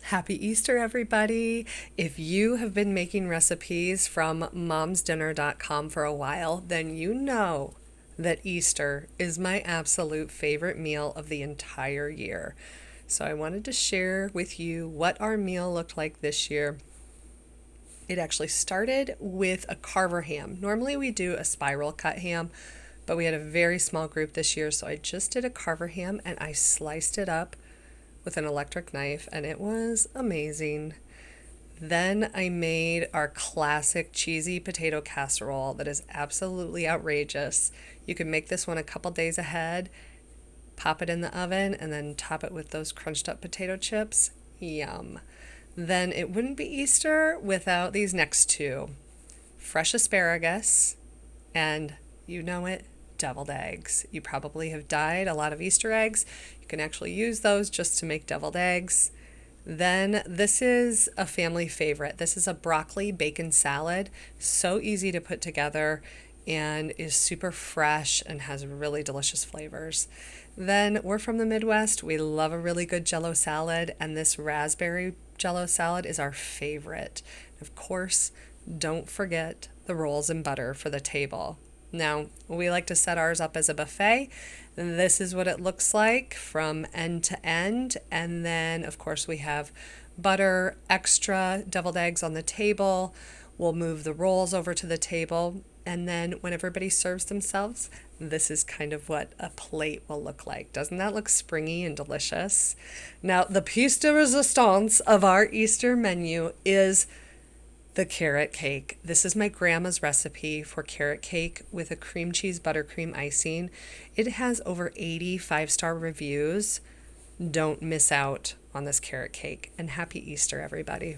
Happy Easter, everybody. If you have been making recipes from momsdinner.com for a while, then you know that Easter is my absolute favorite meal of the entire year. So I wanted to share with you what our meal looked like this year. It actually started with a Carver ham. Normally we do a spiral cut ham, but we had a very small group this year, so I just did a Carver ham and I sliced it up with an electric knife, and it was amazing. Then I made our classic cheesy potato casserole that is absolutely outrageous. You can make this one a couple days ahead, pop it in the oven, and then top it with those crunched up potato chips. Yum. Then it wouldn't be Easter without these next two: fresh asparagus and, you know it, deviled eggs. You probably have dyed a lot of Easter eggs. You can actually use those just to make deviled eggs. Then this is a family favorite. This is a broccoli bacon salad. So easy to put together and is super fresh and has really delicious flavors. Then we're from the Midwest. We love a really good Jell-O salad, and this raspberry Jell-O salad is our favorite. Of course, don't forget the rolls and butter for the table. Now, we like to set ours up as a buffet. This is what it looks like from end to end. And then, of course, we have butter, extra deviled eggs on the table. We'll move the rolls over to the table. And then when everybody serves themselves, this is kind of what a plate will look like. Doesn't that look springy and delicious? Now, the piece de resistance of our Easter menu is the carrot cake. This is my grandma's recipe for carrot cake with a cream cheese buttercream icing. It has over 80 five-star reviews. Don't miss out on this carrot cake. And happy Easter, everybody.